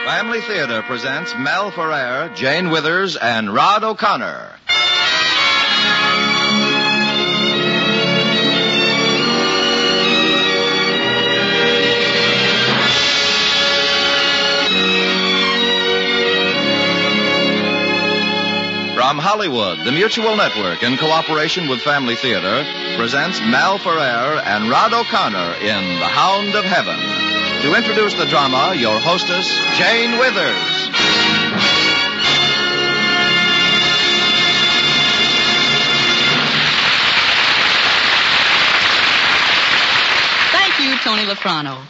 Family Theater presents Mel Ferrer, Jane Withers, and Rod O'Connor. From Hollywood, the Mutual Network, in cooperation with Family Theater, presents Mel Ferrer and Rod O'Connor in The Hound of Heaven. To introduce the drama, your hostess, Jane Withers. Thank you, Tony Lafrano.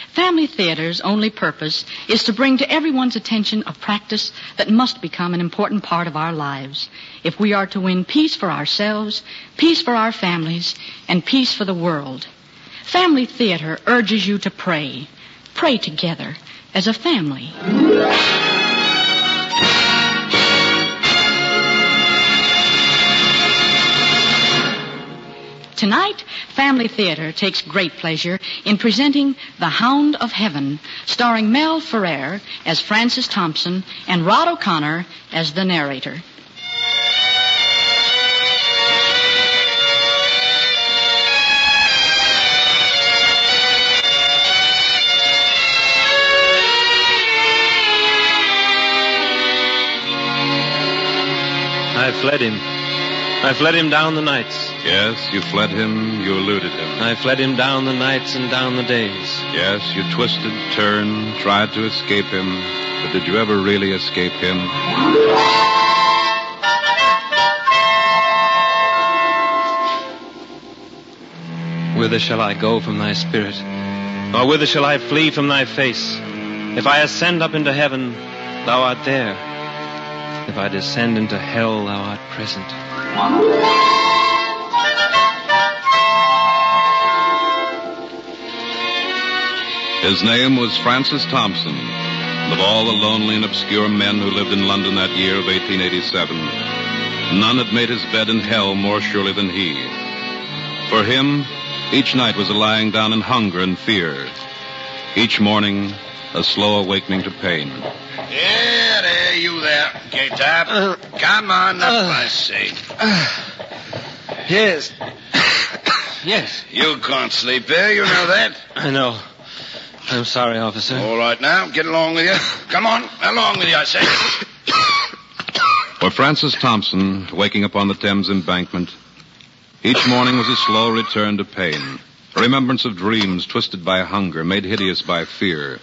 Family Theater's only purpose is to bring to everyone's attention a practice that must become an important part of our lives if we are to win peace for ourselves, peace for our families, and peace for the world. Family Theater urges you to pray. Pray together as a family. Tonight, Family Theater takes great pleasure in presenting The Hound of Heaven, starring Mel Ferrer as Francis Thompson and Rod O'Connor as the narrator. I fled him down the nights. Yes, you fled him, you eluded him. I fled him down the nights and down the days. Yes, you twisted, turned, tried to escape him. But did you ever really escape him? Whither shall I go from thy spirit? Or whither shall I flee from thy face? If I ascend up into heaven, thou art there. If I descend into hell, thou art present. His name was Francis Thompson, and of all the lonely and obscure men who lived in London that year of 1887, none had made his bed in hell more surely than he. For him, each night was a lying down in hunger and fear. Each morning, a slow awakening to pain. Yeah, there, you there, K-Top. Come on up, I say. Yes. Yes. You can't sleep there, you know that. I know. I'm sorry, officer. All right now, get along with you. Come on, along with you, I say. For Francis Thompson, waking up on the Thames embankment, each morning was a slow return to pain. A remembrance of dreams twisted by hunger, made hideous by fear.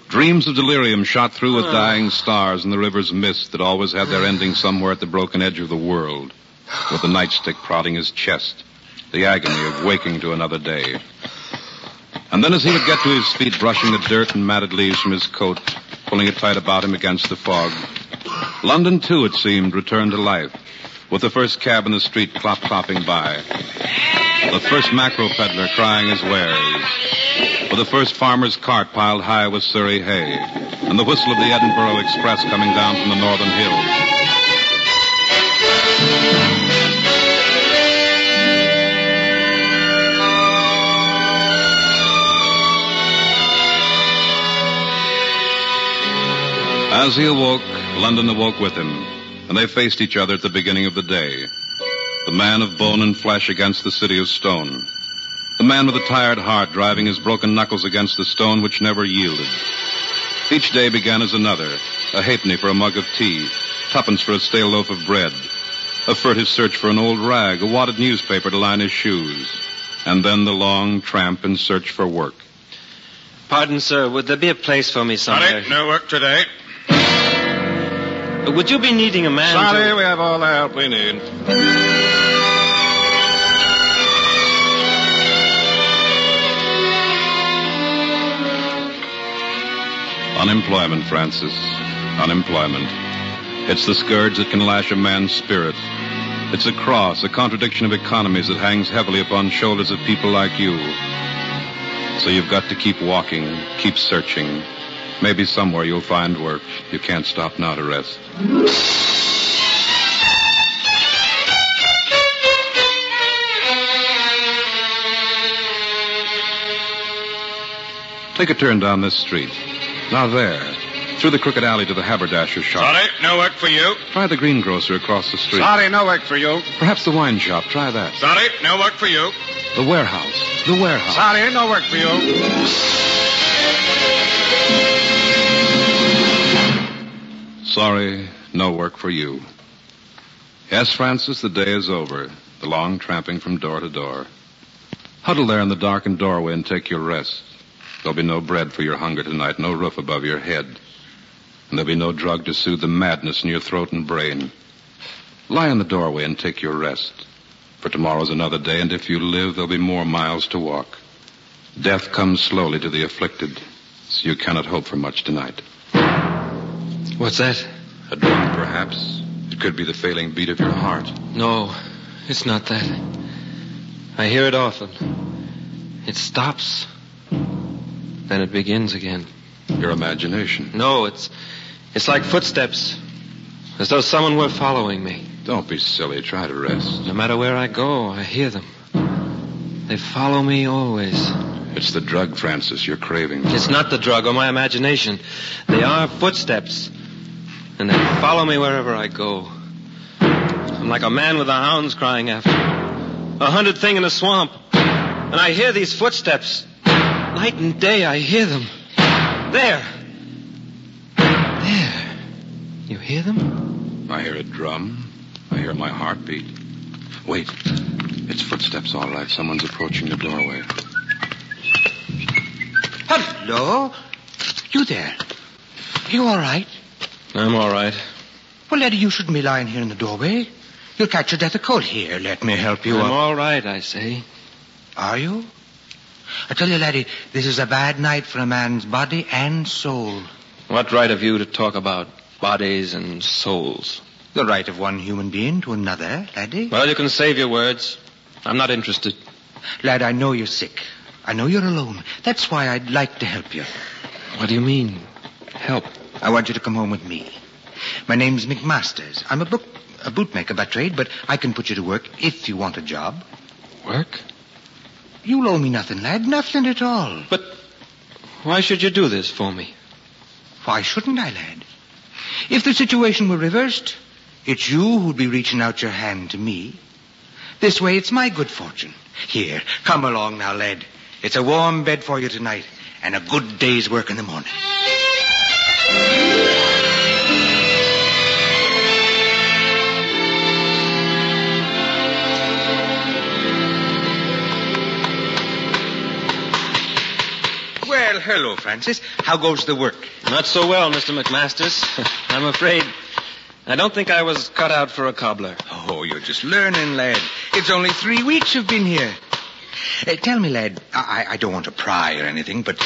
Dreams of delirium shot through with dying stars in the river's mist that always had their ending somewhere at the broken edge of the world, with the nightstick prodding his chest, the agony of waking to another day. And then as he would get to his feet, brushing the dirt and matted leaves from his coat, pulling it tight about him against the fog, London, too, it seemed, returned to life, with the first cab in the street clop-clopping by, the first mackerel peddler crying his wares, with the first farmer's cart piled high with Surrey hay, and the whistle of the Edinburgh Express coming down from the northern hills. As he awoke, London awoke with him, and they faced each other at the beginning of the day. The man of bone and flesh against the city of stone. The man with a tired heart driving his broken knuckles against the stone which never yielded. Each day began as another, a halfpenny for a mug of tea, tuppence for a stale loaf of bread, a furtive search for an old rag, a wadded newspaper to line his shoes, and then the long tramp in search for work. Pardon, sir, would there be a place for me somewhere? Sorry, no work today. Would you be needing a man? Sorry, we have all the help we need. Unemployment, Francis. Unemployment. It's the scourge that can lash a man's spirit. It's a cross, a contradiction of economies that hangs heavily upon shoulders of people like you. So you've got to keep walking, keep searching. Maybe somewhere you'll find work. You can't stop now to rest. Take a turn down this street. Now there. Through the crooked alley to the haberdasher's shop. Sorry, no work for you. Try the greengrocer across the street. Sorry, no work for you. Perhaps the wine shop. Try that. Sorry, no work for you. The warehouse. The warehouse. Sorry, no work for you. Sorry, no work for you. Yes, Francis, the day is over. The long tramping from door to door. Huddle there in the darkened doorway and take your rest. There'll be no bread for your hunger tonight, no roof above your head. And there'll be no drug to soothe the madness in your throat and brain. Lie in the doorway and take your rest. For tomorrow's another day, and if you live, there'll be more miles to walk. Death comes slowly to the afflicted, so you cannot hope for much tonight. What's that? A drum, perhaps. It could be the failing beat of your heart. No, it's not that. I hear it often. It stops, then it begins again. Your imagination. No, it's like footsteps, as though someone were following me. Don't be silly. Try to rest. No matter where I go, I hear them. They follow me always. It's the drug, Francis, you're craving. It's not the drug or my imagination. They are footsteps, and they follow me wherever I go. I'm like a man with the hounds crying after me. A hunted thing in a swamp. And I hear these footsteps. Night and day, I hear them. There. You hear them? I hear a drum. I hear my heartbeat. Wait. It's footsteps, all right. Someone's approaching the doorway. Hello. You there. You all right? I'm all right. Well, laddie, you shouldn't be lying here in the doorway. You'll catch a death of cold. Here, let me help you I'm up. all right, I say. Are you? I tell you, laddie, this is a bad night for a man's body and soul. What right have you to talk about bodies and souls? The right of one human being to another, laddie. Well, you can save your words. I'm not interested. Lad, I know you're sick. I know you're alone. That's why I'd like to help you. What do you mean, help? I want you to come home with me. My name's McMasters. I'm a bootmaker by trade, but I can put you to work if you want a job. Work? You'll owe me nothing, lad. Nothing at all. But why should you do this for me? Why shouldn't I, lad? If the situation were reversed, it's you who'd be reaching out your hand to me. This way, it's my good fortune. Here, come along now, lad. It's a warm bed for you tonight, and a good day's work in the morning. Well, hello, Francis. How goes the work? Not so well, Mr. McMasters. I'm afraid I don't think I was cut out for a cobbler. Oh, you're just learning, lad. It's only 3 weeks you've been here. Tell me, lad, I don't want to pry or anything, but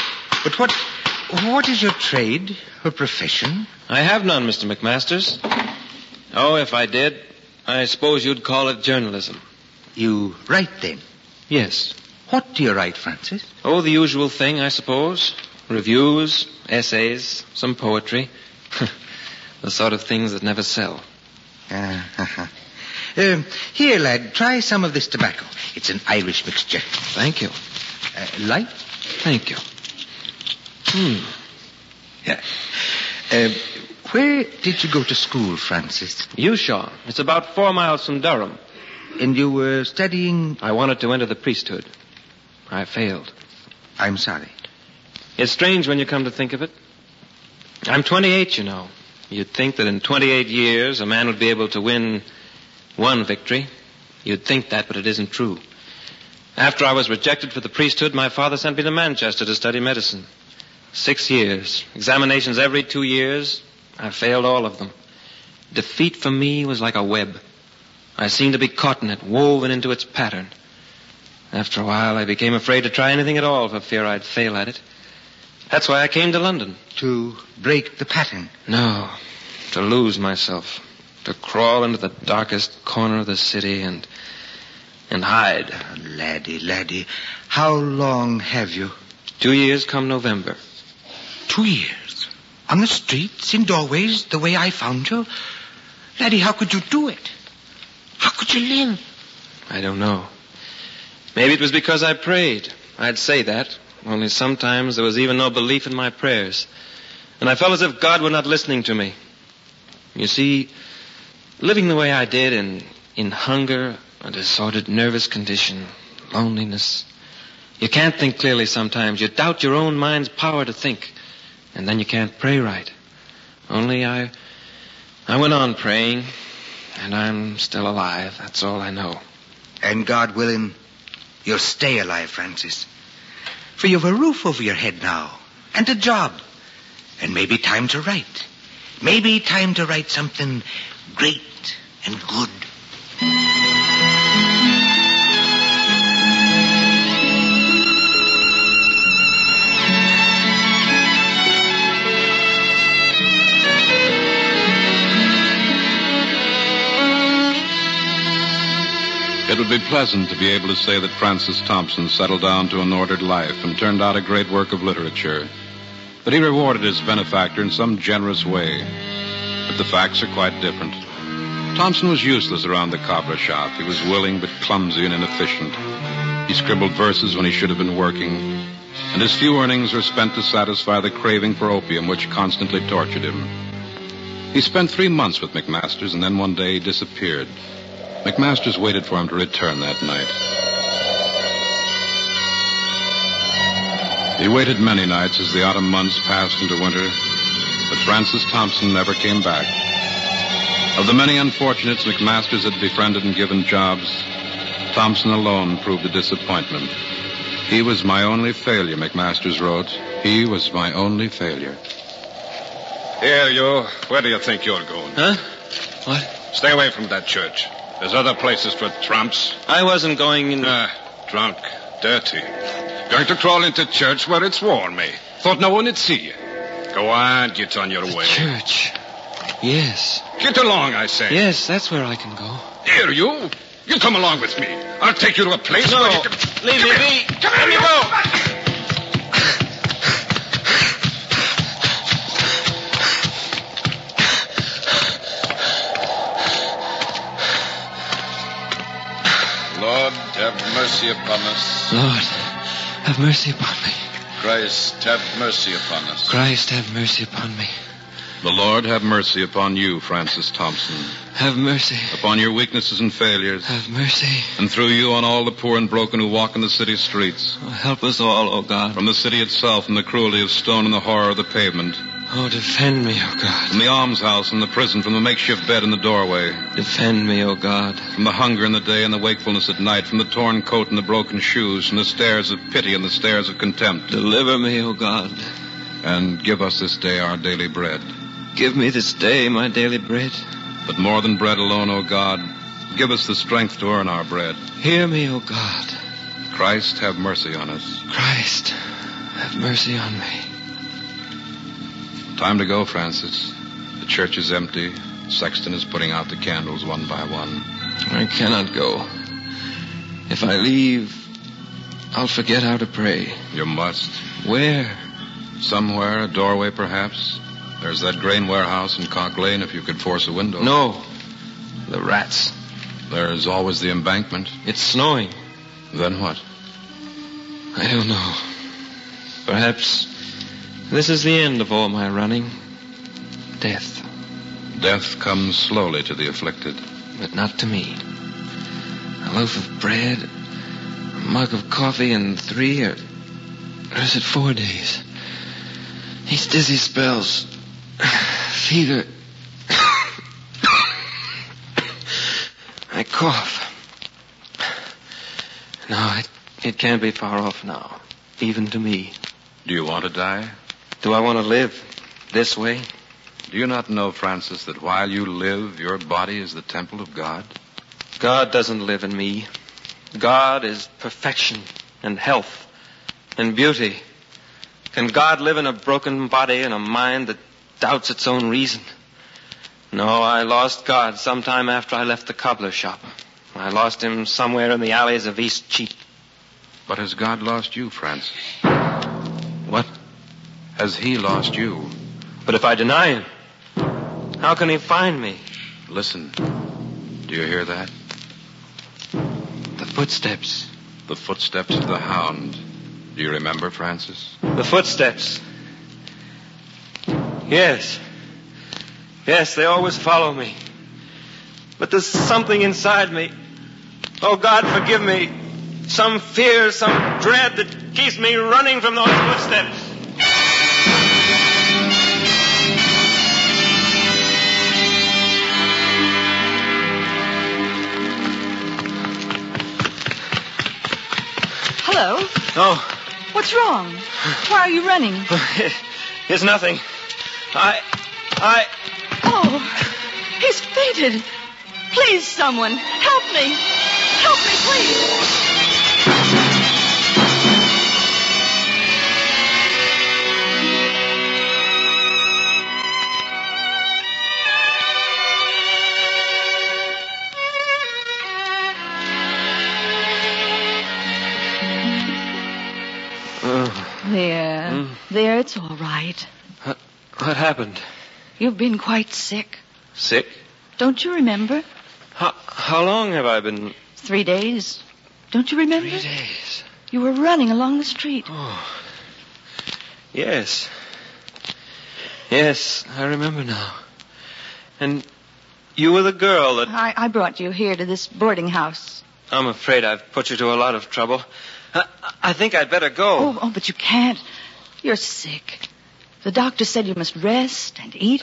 what is your trade or profession? I have none, Mr. McMasters. Oh, if I did, I suppose you'd call it journalism. You write, then? Yes. What do you write, Francis? Oh, the usual thing, I suppose. Reviews, essays, some poetry. The sort of things that never sell. Here, lad, try some of this tobacco. It's an Irish mixture. Thank you. Light? Thank you. Yeah. Where did you go to school, Francis? Ushaw. It's about 4 miles from Durham. And you were studying... I wanted to enter the priesthood. I failed. I'm sorry. It's strange when you come to think of it. I'm 28, you know. You'd think that in 28 years a man would be able to win one victory. You'd think that, but it isn't true. After I was rejected for the priesthood, my father sent me to Manchester to study medicine. 6 years. Examinations every 2 years. I failed all of them. Defeat for me was like a web. I seemed to be caught in it, woven into its pattern. After a while, I became afraid to try anything at all for fear I'd fail at it. That's why I came to London. To break the pattern? No, to lose myself. To crawl into the darkest corner of the city and hide. Oh, laddie, how long have you? 2 years come November. 2 years? On the streets, in doorways, the way I found you? Laddie, how could you do it? How could you live? I don't know. Maybe it was because I prayed. I'd say that. Only sometimes there was even no belief in my prayers. And I felt as if God were not listening to me. You see, living the way I did in hunger, a disordered nervous condition, loneliness, you can't think clearly sometimes. You doubt your own mind's power to think. And then you can't pray right. Only I went on praying, and I'm still alive. That's all I know. And God willing, you'll stay alive, Francis. For you've a roof over your head now, and a job. And maybe time to write. Maybe time to write something great and good. It would be pleasant to be able to say that Francis Thompson settled down to an ordered life and turned out a great work of literature. That he rewarded his benefactor in some generous way. But the facts are quite different. Thompson was useless around the cobbler shop. He was willing but clumsy and inefficient. He scribbled verses when he should have been working. And his few earnings were spent to satisfy the craving for opium which constantly tortured him. He spent 3 months with McMasters and then one day he disappeared. McMasters waited for him to return that night. He waited many nights as the autumn months passed into winter, but Francis Thompson never came back. Of the many unfortunates McMasters had befriended and given jobs, Thompson alone proved a disappointment. He was my only failure, McMasters wrote. He was my only failure. Here, you. Where do you think you're going? Huh? What? Stay away from that church. There's other places for tramps. I wasn't going in... Drunk. Dirty. Going to crawl into church where it's warm, eh? Thought no one would see you. Go on, get on your way. Church. Yes. Get along, I say. Yes, that's where I can go. Here, you. You come along with me. I'll take you to a place where you can... Leave me be. Come here, you go. Lord, have mercy upon us. Lord, have mercy upon me. Christ, have mercy upon us. Christ, have mercy upon me. The Lord have mercy upon you, Francis Thompson. Have mercy. Upon your weaknesses and failures. Have mercy. And through you on all the poor and broken who walk in the city streets. Oh, help us all, oh God. From the city itself and the cruelty of stone and the horror of the pavement. Oh, defend me, oh God. From the almshouse and the prison, from the makeshift bed in the doorway. Defend me, oh God. From the hunger in the day and the wakefulness at night. From the torn coat and the broken shoes. From the stares of pity and the stares of contempt. Deliver me, oh God. And give us this day our daily bread. Give me this day my daily bread. But more than bread alone, O God, give us the strength to earn our bread. Hear me, O God. Christ, have mercy on us. Christ, have mercy on me. Time to go, Francis. The church is empty. The sexton is putting out the candles one by one. I cannot go. If I leave, I'll forget how to pray. You must. Where? Somewhere, a doorway perhaps. There's that grain warehouse in Cock Lane if you could force a window. No. The rats. There's always the embankment. It's snowing. Then what? I don't know. Perhaps this is the end of all my running. Death. Death comes slowly to the afflicted. But not to me. A loaf of bread, a mug of coffee, and 3 or is it 4 days? These dizzy spells. Fever. I cough. No, it can't be far off now. Even to me. Do you want to die? Do I want to live this way? Do you not know, Francis, that while you live, your body is the temple of God? God doesn't live in me. God is perfection and health and beauty. Can God live in a broken body and a mind that doubts its own reason? No, I lost God sometime after I left the cobbler shop. I lost him somewhere in the alleys of East Cheap. But has God lost you, Francis? What? Has he lost you? But if I deny him, how can he find me? Listen. Do you hear that? The footsteps. The footsteps of the Hound. Do you remember, Francis? The footsteps. Yes. Yes, they always follow me. But there's something inside me. Oh, God, forgive me. Some fear, some dread that keeps me running from those footsteps. Hello? Oh. What's wrong? Why are you running? It's nothing. Oh, he's fainted. Please, someone, help me. Help me, please. There, it's all right. What happened? You've been quite sick. Sick? Don't you remember? How long have I been? 3 days. Don't you remember? 3 days. You were running along the street. Oh. Yes. Yes, I remember now. And you were the girl that... I brought you here to this boarding house. I'm afraid I've put you to a lot of trouble. I think I'd better go. Oh, but you can't. You're sick. The doctor said you must rest and eat.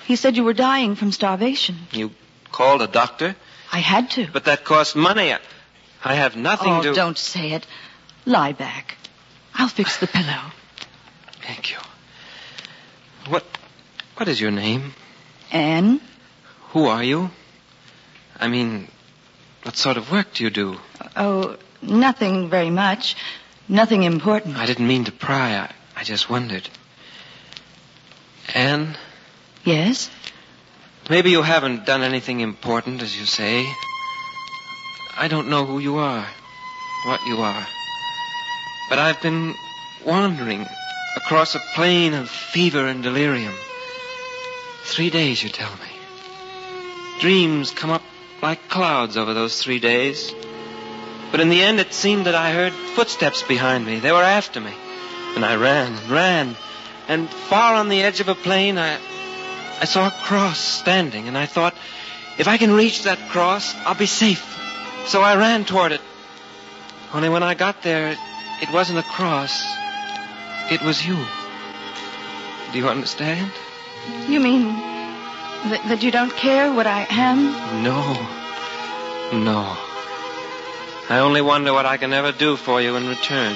He said you were dying from starvation. You called a doctor? I had to. But that cost money. I have nothing to... Oh, don't say it. Lie back. I'll fix the pillow. Thank you. What is your name? Anne. Who are you? I mean, what sort of work do you do? Oh, nothing very much. Nothing important. I didn't mean to pry. I just wondered. Anne? Yes? Maybe you haven't done anything important, as you say. I don't know who you are, what you are. But I've been wandering across a plain of fever and delirium. 3 days, you tell me. Dreams come up like clouds over those 3 days. But in the end, it seemed that I heard footsteps behind me. They were after me. And I ran. And far on the edge of a plain, I saw a cross standing. And I thought, if I can reach that cross, I'll be safe. So I ran toward it. Only when I got there, it wasn't a cross. It was you. Do you understand? You mean that you don't care what I am? No. I only wonder what I can ever do for you in return.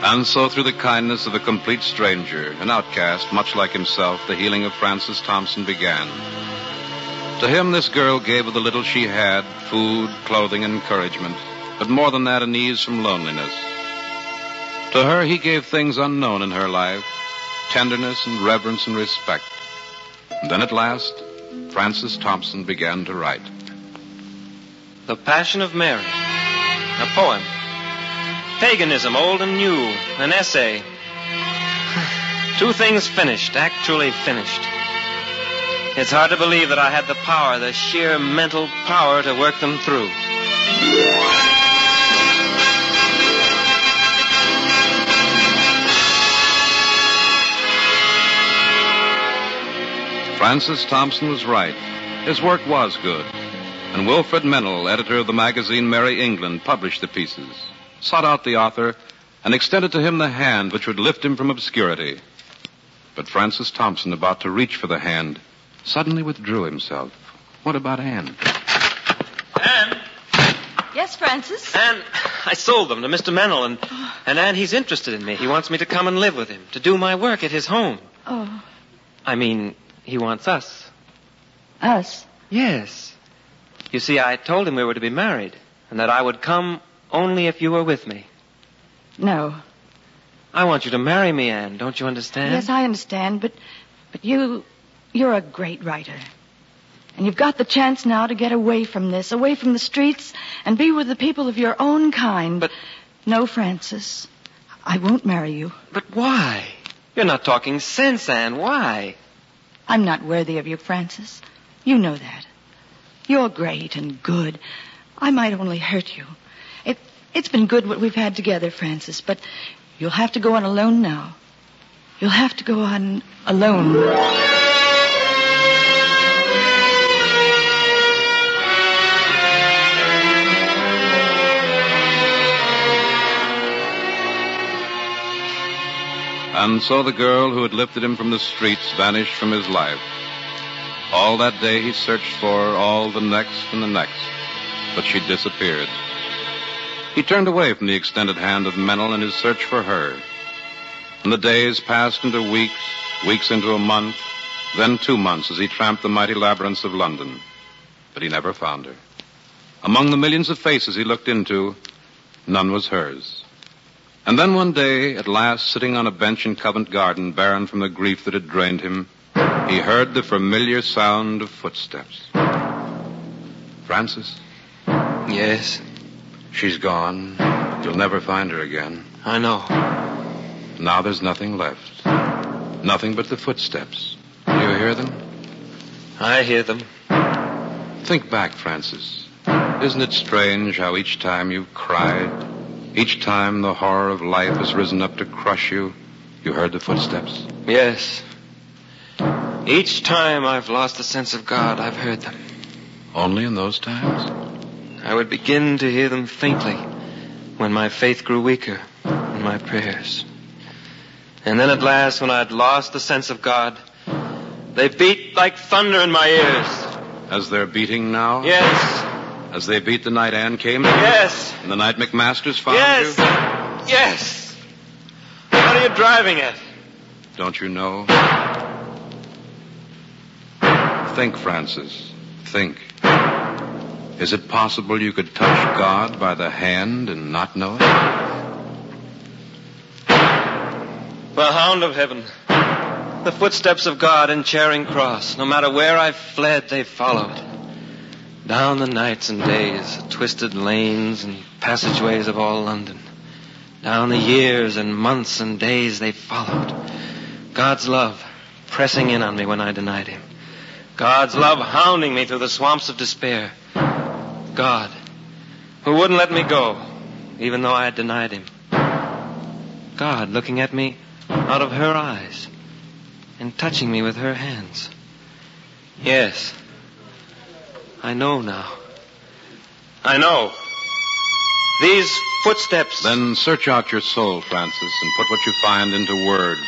And so, through the kindness of a complete stranger, an outcast, much like himself, the healing of Francis Thompson began. To him, this girl gave of the little she had, food, clothing, and encouragement, but more than that, an ease from loneliness. To her, he gave things unknown in her life, tenderness and reverence and respect. And then at last, Francis Thompson began to write. The Passion of Mary, a poem. Paganism, old and new, an essay. 2 things finished, actually finished. It's hard to believe that I had the power, the sheer mental power to work them through. Francis Thompson was right. His work was good. And Wilfred Mennel, editor of the magazine Merry England, published the pieces, sought out the author, and extended to him the hand which would lift him from obscurity. But Francis Thompson, about to reach for the hand, suddenly withdrew himself. What about Anne? Anne? Yes, Francis? Anne, I sold them to Mr. Mennel, and Anne, he's interested in me. He wants me to come and live with him, to do my work at his home. Oh. I mean, he wants us. Us? Yes. You see, I told him we were to be married, and that I would come only if you were with me. No. I want you to marry me, Anne. Don't you understand? Yes, I understand, but you're a great writer. And you've got the chance now to get away from this, away from the streets, and be with the people of your own kind. But... No, Francis. I won't marry you. But why? You're not talking sense, Anne. Why? I'm not worthy of you, Francis. You know that. You're great and good. I might only hurt you. It's been good what we've had together, Francis, but you'll have to go on alone now. You'll have to go on alone. And so the girl who had lifted him from the streets vanished from his life. All that day he searched for, all the next and the next, but she disappeared. He turned away from the extended hand of Mennel in his search for her. And the days passed into weeks, weeks into a month, then 2 months as he tramped the mighty labyrinths of London. But he never found her. Among the millions of faces he looked into, none was hers. And then one day, at last, sitting on a bench in Covent Garden, barren from the grief that had drained him, he heard the familiar sound of footsteps. Francis? Yes? She's gone. You'll never find her again. I know. Now there's nothing left. Nothing but the footsteps. Do you hear them? I hear them. Think back, Francis. Isn't it strange how each time you've cried, each time the horror of life has risen up to crush you, you heard the footsteps? Yes. Each time I've lost the sense of God, I've heard them. Only in those times? I would begin to hear them faintly when my faith grew weaker in my prayers. And then at last, when I'd lost the sense of God, they beat like thunder in my ears. As they're beating now? Yes. As they beat the night Anne came to you? Yes. And the night McMasters found Yes. you? Yes. What are you driving at? Don't you know? Think, Francis. Think. Is it possible you could touch God by the hand and not know it? The Hound of Heaven. The footsteps of God in Charing Cross. No matter where I fled, they followed. Down the nights and days, the twisted lanes and passageways of all London. Down the years and months and days, they followed. God's love pressing in on me when I denied him. God's love hounding me through the swamps of despair. God, who wouldn't let me go, even though I had denied him. God looking at me out of her eyes and touching me with her hands. Yes, I know now. I know. These footsteps... Then search out your soul, Francis, and put what you find into words.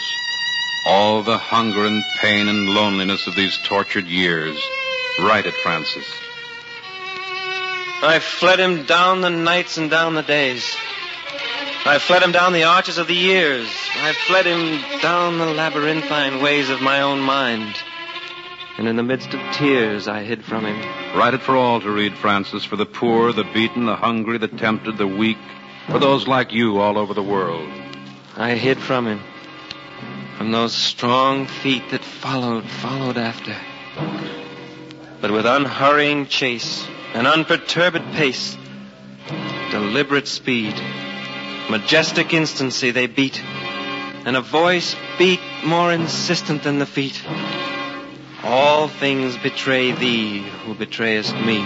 All the hunger and pain and loneliness of these tortured years. Write it, Francis. I fled him down the nights and down the days. I fled him down the arches of the years. I fled him down the labyrinthine ways of my own mind. And in the midst of tears, I hid from him. Write it for all to read, Francis, for the poor, the beaten, the hungry, the tempted, the weak, for those like you all over the world. I hid from him, from those strong feet that followed after. But with unhurrying chase, an unperturbed pace, deliberate speed, majestic instancy they beat, and a voice beat more insistent than the feet. All things betray thee who betrayest me.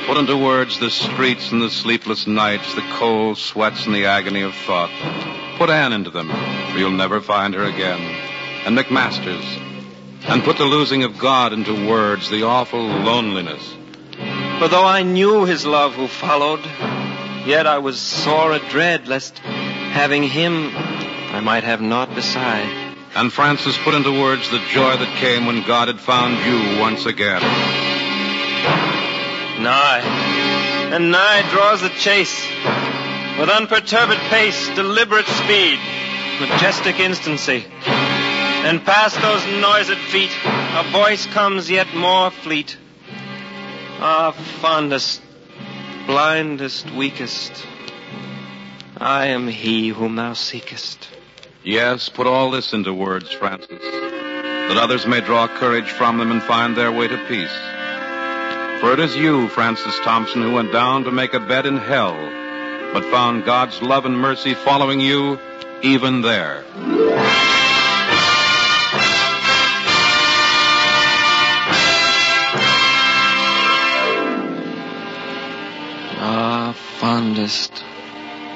Put into words the streets and the sleepless nights, the cold sweats and the agony of thought. Put Anne into them, for you'll never find her again. And McMasters. And put the losing of God into words, the awful loneliness. For though I knew his love who followed, yet I was sore adread lest, having him, I might have naught beside. And Francis put into words the joy that came when God had found you once again. Nigh, and nigh draws the chase, with unperturbed pace, deliberate speed, majestic instancy. And past those noised feet, a voice comes yet more fleet. Ah, fondest, blindest, weakest, I am he whom thou seekest. Yes, put all this into words, Francis, that others may draw courage from them and find their way to peace. For it is you, Francis Thompson, who went down to make a bed in hell, but found God's love and mercy following you even there. dumbest,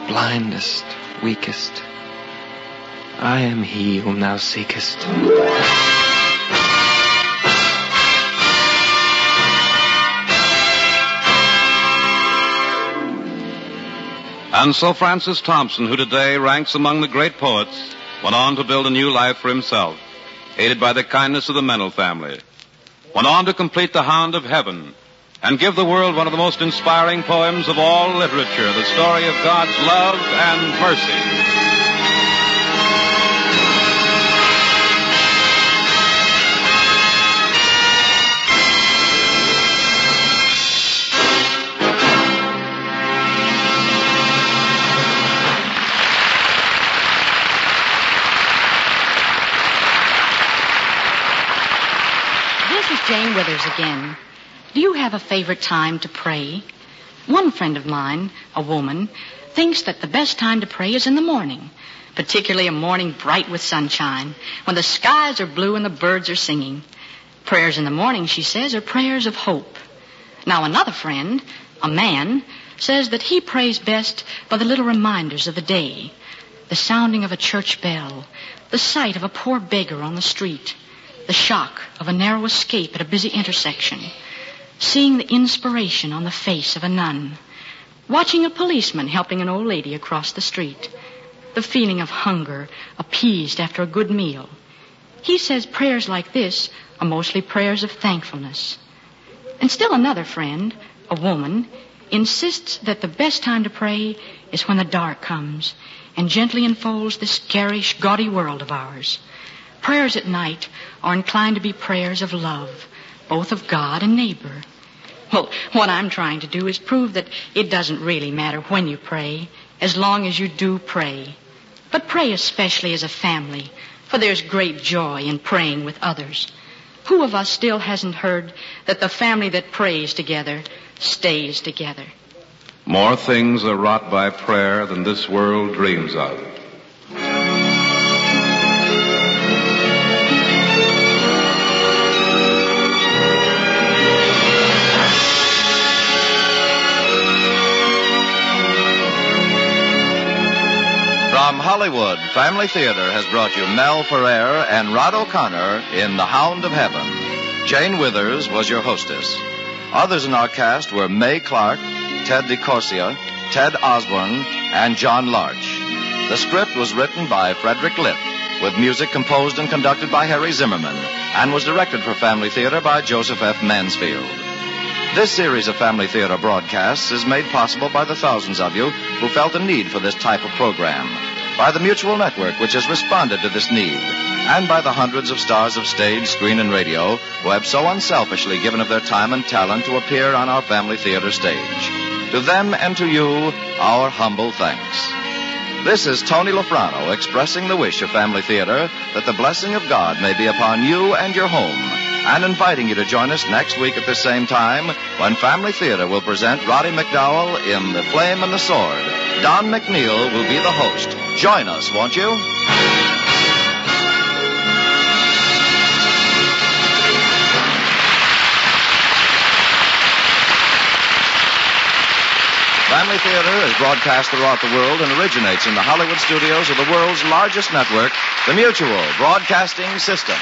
blindest, weakest. I am he whom thou seekest. And so Francis Thompson, who today ranks among the great poets, went on to build a new life for himself, aided by the kindness of the Mennel family. Went on to complete The Hound of Heaven and give the world one of the most inspiring poems of all literature, the story of God's love and mercy. Jane Withers again. Do you have a favorite time to pray? One friend of mine, a woman, thinks that the best time to pray is in the morning, particularly a morning bright with sunshine, when the skies are blue and the birds are singing. Prayers in the morning, she says, are prayers of hope. Now another friend, a man, says that he prays best by the little reminders of the day, the sounding of a church bell, the sight of a poor beggar on the street, the shock of a narrow escape at a busy intersection, seeing the inspiration on the face of a nun, watching a policeman helping an old lady across the street, the feeling of hunger appeased after a good meal. He says prayers like this are mostly prayers of thankfulness. And still another friend, a woman, insists that the best time to pray is when the dark comes and gently enfolds this garish, gaudy world of ours. Prayers at night are inclined to be prayers of love, both of God and neighbor. Well, what I'm trying to do is prove that it doesn't really matter when you pray, as long as you do pray. But pray especially as a family, for there's great joy in praying with others. Who of us still hasn't heard that the family that prays together stays together? More things are wrought by prayer than this world dreams of. From Hollywood, Family Theater has brought you Mel Ferrer and Rod O'Connor in The Hound of Heaven. Jane Withers was your hostess. Others in our cast were Mae Clark, Ted DeCorsia, Ted Osborne, and John Larch. The script was written by Frederick Lipp, with music composed and conducted by Harry Zimmerman, and was directed for Family Theater by Joseph F. Mansfield. This series of Family Theater broadcasts is made possible by the thousands of you who felt a need for this type of program, by the Mutual Network, which has responded to this need, and by the hundreds of stars of stage, screen, and radio who have so unselfishly given of their time and talent to appear on our Family Theater stage. To them and to you, our humble thanks. This is Tony Lafrano expressing the wish of Family Theater that the blessing of God may be upon you and your home, and inviting you to join us next week at the same time when Family Theater will present Roddy McDowell in The Flame and the Sword. Don McNeil will be the host. Join us, won't you? Family Theater is broadcast throughout the world and originates in the Hollywood studios of the world's largest network, the Mutual Broadcasting System.